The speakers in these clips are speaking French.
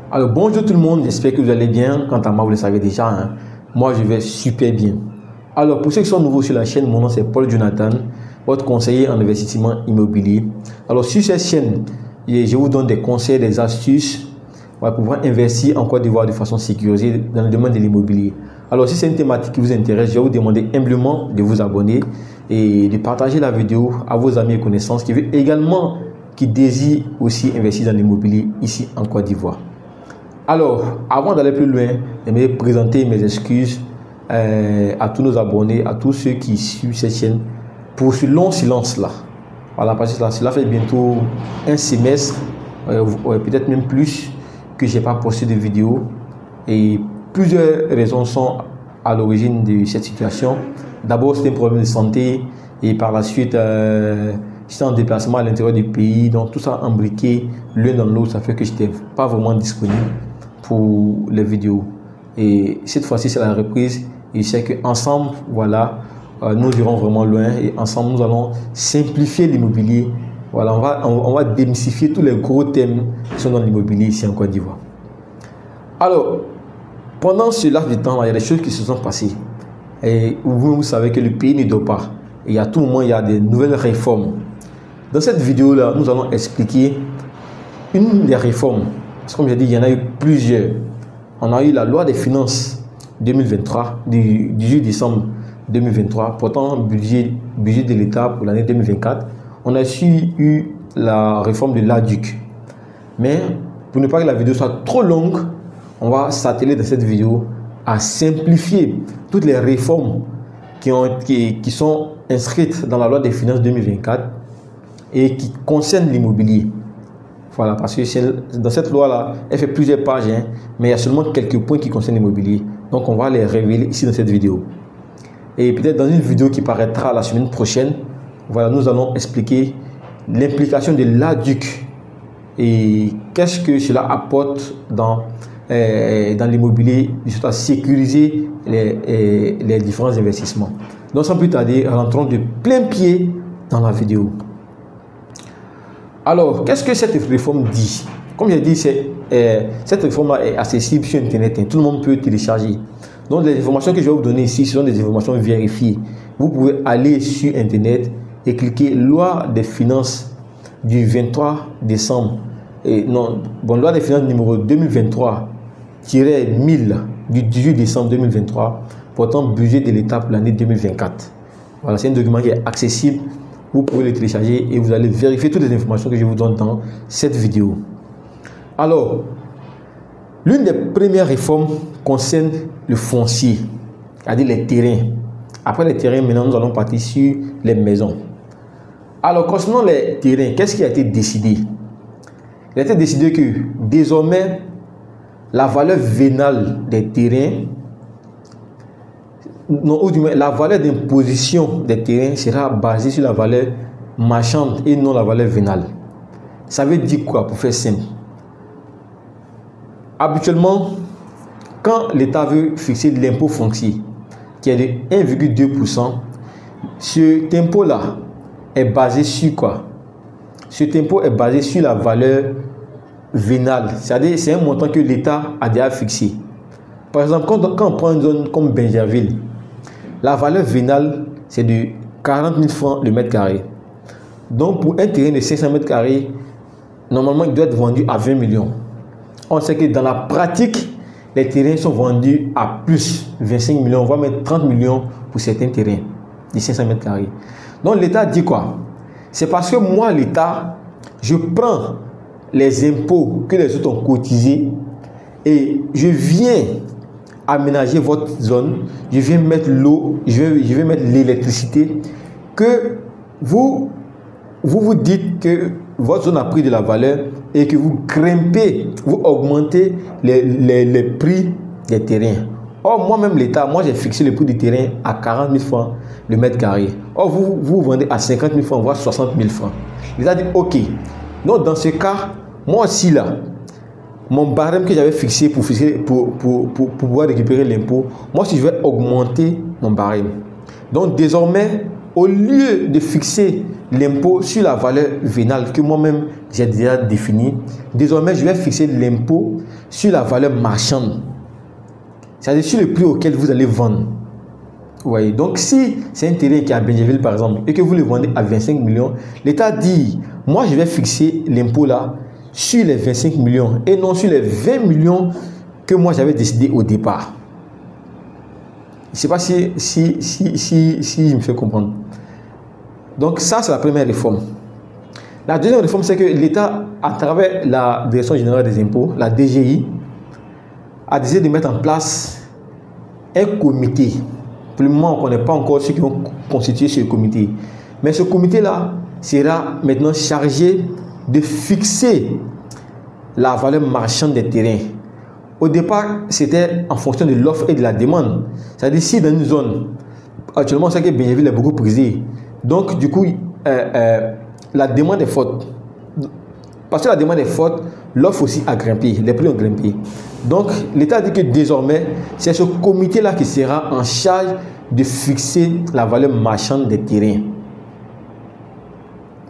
Alors bonjour tout le monde, j'espère que vous allez bien. Quant à moi, vous le savez déjà, hein. Moi je vais super bien. Alors pour ceux qui sont nouveaux sur la chaîne, mon nom c'est Paul Jonathan, votre conseiller en investissement immobilier. Alors sur cette chaîne, je vous donne des conseils, des astuces pour pouvoir investir en Côte d'Ivoire de façon sécurisée dans le domaine de l'immobilier. Alors si c'est une thématique qui vous intéresse, je vais vous demander humblement de vous abonner et de partager la vidéo à vos amis et connaissances qui désirent aussi investir dans l'immobilier ici en Côte d'Ivoire. Alors, avant d'aller plus loin, j'aimerais présenter mes excuses à tous nos abonnés, à tous ceux qui suivent cette chaîne pour ce long silence-là. Voilà, parce que cela fait bientôt un semestre, peut-être même plus, que je n'ai pas posté de vidéo. Et plusieurs raisons sont à l'origine de cette situation. D'abord, c'était un problème de santé et par la suite, j'étais en déplacement à l'intérieur du pays. Donc, tout ça embriqué l'un dans l'autre, ça fait que je n'étais pas vraiment disponible pour les vidéos. Et cette fois-ci, c'est la reprise. Et je sais qu'ensemble, voilà, nous irons vraiment loin. Et ensemble, nous allons simplifier l'immobilier. Voilà, on va démystifier tous les gros thèmes qui sont dans l'immobilier ici en Côte d'Ivoire. Alors, pendant ce laps de temps, il y a des choses qui se sont passées. Et vous savez que le pays ne dort pas. Et à tout moment, il y a des nouvelles réformes. Dans cette vidéo-là, nous allons expliquer une des réformes. Parce que comme j'ai dit, il y en a eu plusieurs. On a eu la loi des finances 2023, du 18 décembre 2023, portant budget de l'État pour l'année 2024. On a aussi eu la réforme de l'ADUC. Mais pour ne pas que la vidéo soit trop longue, on va s'atteler dans cette vidéo à simplifier toutes les réformes qui sont inscrites dans la loi des finances 2024 et qui concernent l'immobilier. Voilà, parce que dans cette loi-là, elle fait plusieurs pages, hein, mais il y a seulement quelques points qui concernent l'immobilier. Donc, on va les révéler ici dans cette vidéo. Et peut-être dans une vidéo qui paraîtra la semaine prochaine, voilà, nous allons expliquer l'implication de l'ADUC et qu'est-ce que cela apporte dans l'immobilier, surtout à sécuriser les différents investissements. Donc, sans plus tarder, rentrons de plein pied dans la vidéo. Alors, qu'est-ce que cette réforme dit? Comme j'ai dit, cette réforme est accessible sur Internet. Hein. Tout le monde peut télécharger. Donc, les informations que je vais vous donner ici, ce sont des informations vérifiées. Vous pouvez aller sur Internet et cliquer loi des finances du 23 décembre. Loi des finances numéro 2023-1000 du 18 décembre 2023 portant budget de l'État pour l'année 2024. Voilà, c'est un document qui est accessible. Vous pouvez le télécharger et vous allez vérifier toutes les informations que je vous donne dans cette vidéo. Alors, l'une des premières réformes concerne le foncier, c'est-à-dire les terrains. Après les terrains, maintenant, nous allons partir sur les maisons. Alors, concernant les terrains, qu'est-ce qui a été décidé? Il a été décidé que désormais, la valeur vénale des terrains, ou du moins la valeur d'imposition des terrains sera basée sur la valeur marchande et non la valeur vénale. Ça veut dire quoi pour faire simple? Habituellement, quand l'État veut fixer l'impôt foncier qui est de 1,2%, cet impôt-là est basé sur quoi? Cet impôt est basé sur la valeur vénale, c'est-à-dire c'est un montant que l'État a déjà fixé. Par exemple, quand on prend une zone comme Bingerville, la valeur vénale, c'est de 40 000 francs le mètre carré. Donc, pour un terrain de 500 mètres carrés, normalement, il doit être vendu à 20 millions. On sait que dans la pratique, les terrains sont vendus à plus 25 millions, voire même 30 millions pour certains terrains de 500 mètres carrés. Donc, l'État dit quoi? C'est parce que moi, l'État, je prends les impôts que les autres ont cotisés et je viens aménager votre zone, je viens mettre l'eau, je vais mettre l'électricité, que vous dites que votre zone a pris de la valeur et que vous grimpez, vous augmentez les prix des terrains. Or, moi-même, l'État, moi j'ai fixé le prix du terrain à 40 000 francs le mètre carré. Or, vous vendez à 50 000 francs, voire 60 000 francs. L'État dit, ok. Donc, dans ce cas, moi aussi là, mon barème que j'avais fixé pour pouvoir récupérer l'impôt, moi si je vais augmenter mon barème. Donc désormais, au lieu de fixer l'impôt sur la valeur vénale que moi-même j'ai déjà défini. Désormais, je vais fixer l'impôt sur la valeur marchande. C'est-à-dire sur le prix auquel vous allez vendre. Vous voyez, donc si c'est un terrain qui est à Benjerville par exemple et que vous le vendez à 25 millions, l'État dit, moi je vais fixer l'impôt là sur les 25 millions et non sur les 20 millions que moi j'avais décidé au départ. Je ne sais pas si je me fais comprendre. Donc ça, c'est la première réforme. La deuxième réforme, c'est que l'État, à travers la Direction générale des impôts, la DGI, a décidé de mettre en place un comité. Pour le moment, on ne connaît pas encore ceux qui vont constituer ce comité. Mais ce comité-là sera maintenant chargé de fixer la valeur marchande des terrains. Au départ, c'était en fonction de l'offre et de la demande. C'est-à-dire, si dans une zone, actuellement, on sait que Benjerville est beaucoup prisé. Donc, du coup, la demande est forte. Parce que la demande est forte, l'offre aussi a grimpé, les prix ont grimpé. Donc, l'État dit que désormais, c'est ce comité-là qui sera en charge de fixer la valeur marchande des terrains.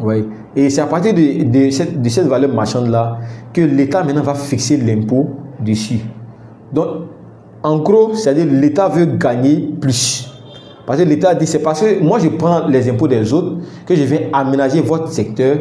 Oui. Et c'est à partir de cette valeur marchande-là que l'État maintenant va fixer l'impôt dessus. Donc, en gros, c'est-à-dire l'État veut gagner plus. Parce que l'État dit, c'est parce que moi je prends les impôts des autres que je viens aménager votre secteur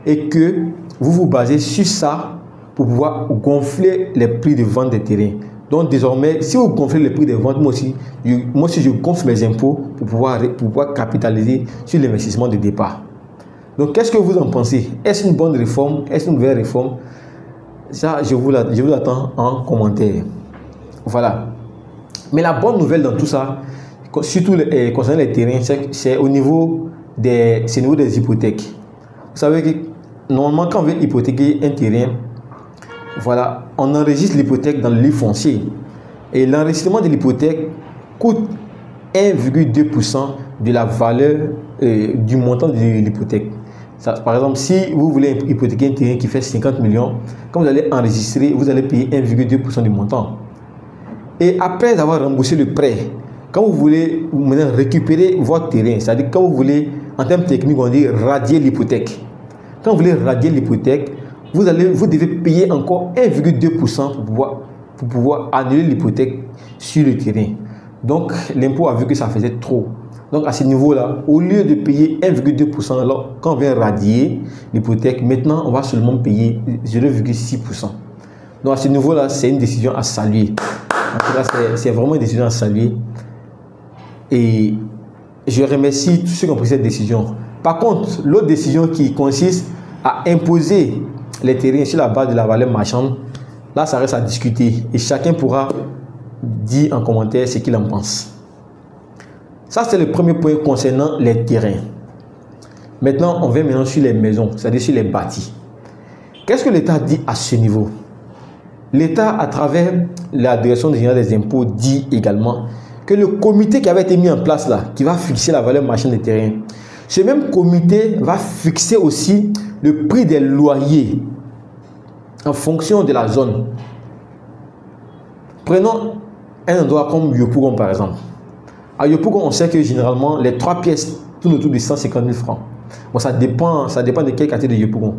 et que vous vous basez sur ça pour pouvoir gonfler les prix de vente des terrains. Donc désormais, si vous gonflez les prix de vente, moi aussi je gonfle mes impôts pour pouvoir capitaliser sur l'investissement de départ. Donc qu'est-ce que vous en pensez? Est-ce une bonne réforme? Est-ce une vraie réforme? Ça, je vous l'attends en commentaire. Voilà. Mais la bonne nouvelle dans tout ça, surtout concernant les terrains, c'est au niveau des hypothèques. Vous savez que normalement, quand on veut hypothéquer un terrain, voilà, on enregistre l'hypothèque dans le livre foncier. Et l'enregistrement de l'hypothèque coûte 1,2% de la valeur du montant de l'hypothèque. Par exemple, si vous voulez hypothéquer un terrain qui fait 50 millions, quand vous allez enregistrer, vous allez payer 1,2% du montant. Et après avoir remboursé le prêt, quand vous voulez maintenant récupérer votre terrain, c'est-à-dire quand vous voulez, en termes techniques, on dit radier l'hypothèque. Quand vous voulez radier l'hypothèque, vous devez payer encore 1,2% pour pouvoir annuler l'hypothèque sur le terrain. Donc, l'impôt a vu que ça faisait trop. Donc, à ce niveau-là, au lieu de payer 1,2%, alors quand on vient radier l'hypothèque, maintenant, on va seulement payer 0,6%. Donc, à ce niveau-là, c'est une décision à saluer. En tout cas, c'est vraiment une décision à saluer. Et je remercie tous ceux qui ont pris cette décision. Par contre, l'autre décision qui consiste à imposer les terrains sur la base de la valeur marchande, là, ça reste à discuter. Et chacun pourra dire en commentaire ce qu'il en pense. Ça, c'est le premier point concernant les terrains. Maintenant, on vient maintenant sur les maisons, c'est-à-dire sur les bâtis. Qu'est-ce que l'État dit à ce niveau? L'État, à travers la Direction générale des impôts, dit également que le comité qui avait été mis en place là, qui va fixer la valeur marchande des terrains, ce même comité va fixer aussi le prix des loyers en fonction de la zone. Prenons un endroit comme Yopougon par exemple. À Yopougon, on sait que généralement les 3 pièces tournent autour de 150 000 francs. Bon, ça dépend de quel quartier de Yopougon.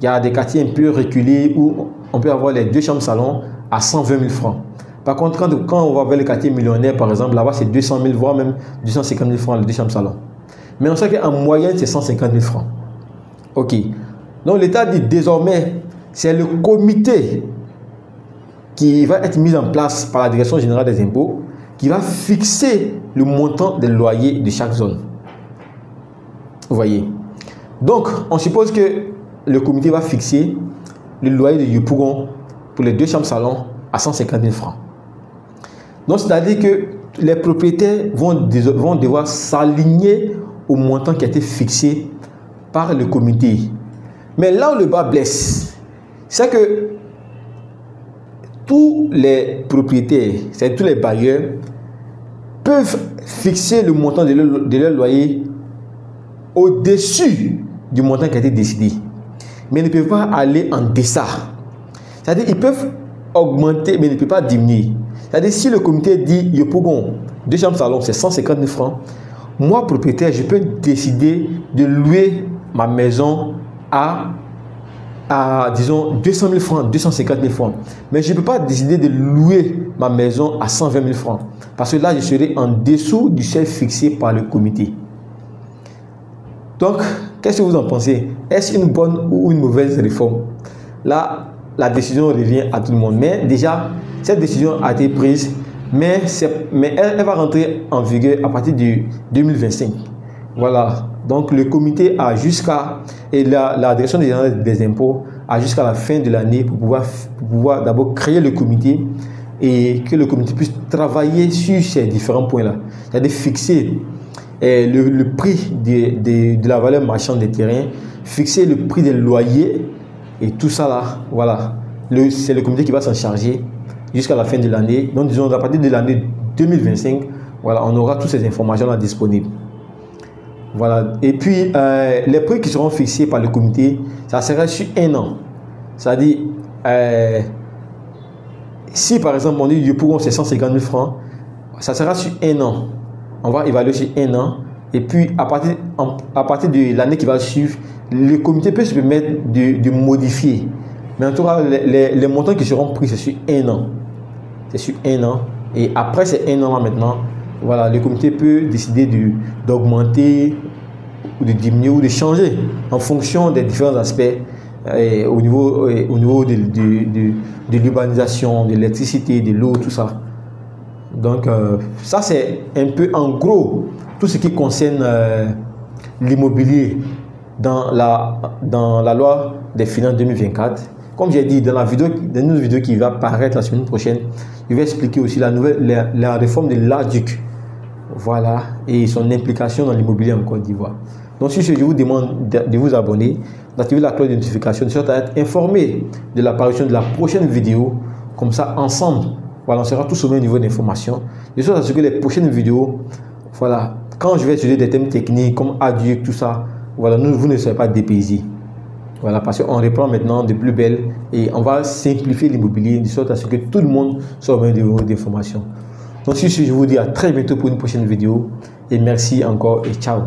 Il y a des quartiers un peu reculés où on peut avoir les 2 chambres salon à 120 000 francs. Par contre, quand on va vers le quartier millionnaire, par exemple, là-bas, c'est 200 000, voire même 250 000 francs les 2 chambres salon. Mais on sait qu'en moyenne, c'est 150 000 francs. OK. Donc, l'État dit désormais, c'est le comité qui va être mis en place par la Direction générale des impôts qui va fixer le montant des loyers de chaque zone. Vous voyez. Donc, on suppose que le comité va fixer le loyer de Yopougon pour les 2 chambres salon à 150 000 francs. Donc, c'est-à-dire que les propriétaires vont devoir s'aligner au montant qui a été fixé par le comité. Mais là où le bas blesse, c'est que tous les propriétaires, c'est-à-dire tous les bailleurs, peuvent fixer le montant de leur loyer au-dessus du montant qui a été décidé. Mais ils ne peuvent pas aller en deçà. C'est-à-dire qu'ils peuvent augmenter, mais ils ne peuvent pas diminuer. C'est-à-dire si le comité dit Yopougon, 2 chambres salon, c'est 150 000 francs, moi, propriétaire, je peux décider de louer ma maison à disons 200 000 francs, 250 000 francs. Mais je ne peux pas décider de louer ma maison à 120 000 francs. Parce que là, je serai en dessous du seuil fixé par le comité. Donc, qu'est-ce que vous en pensez? Est-ce une bonne ou une mauvaise réforme? Là, la décision revient à tout le monde. Mais déjà, cette décision a été prise, mais elle va rentrer en vigueur à partir de 2025. Voilà. Donc, le comité a jusqu'à, et la direction des impôts a jusqu'à la fin de l'année pour pouvoir d'abord créer le comité et que le comité puisse travailler sur ces différents points-là. C'est-à-dire fixer le prix de la valeur marchande des terrains, fixer le prix des loyers et tout ça là, voilà. C'est le comité qui va s'en charger jusqu'à la fin de l'année. Donc, disons, à partir de l'année 2025, voilà, on aura toutes ces informations là disponibles. Voilà. Et puis, les prix qui seront fixés par le comité, ça sera sur un an. C'est-à-dire, si par exemple on dit que pour c'est 150 000 francs, ça sera sur un an. On va évaluer sur un an. Et puis, à partir de l'année qui va suivre, le comité peut se permettre de modifier. Mais en tout cas, les montants qui seront pris, c'est sur un an. C'est sur un an. Et après ces un an là maintenant, voilà, le comité peut décider d'augmenter ou de diminuer ou de changer en fonction des différents aspects au niveau de l'urbanisation, de l'électricité, de l'eau, tout ça. Donc, ça c'est un peu en gros tout ce qui concerne l'immobilier dans la loi des finances 2024. Comme j'ai dit dans une vidéo qui va paraître la semaine prochaine, je vais expliquer aussi la réforme de l'ADUC. Voilà, et son implication dans l'immobilier en Côte d'Ivoire. Donc, sur ce, je vous demande de vous abonner, d'activer la cloche de notification, de sorte à être informé de l'apparition de la prochaine vidéo. Comme ça, ensemble, voilà, on sera tous au même niveau d'information. De sorte à ce que les prochaines vidéos, voilà, quand je vais étudier des thèmes techniques comme ADUC, tout ça, voilà, vous ne serez pas dépaysés. Voilà, parce qu'on reprend maintenant de plus belle et on va simplifier l'immobilier de sorte à ce que tout le monde soit au même niveau d'information. Donc, sur ce, je vous dis à très bientôt pour une prochaine vidéo et merci encore et ciao.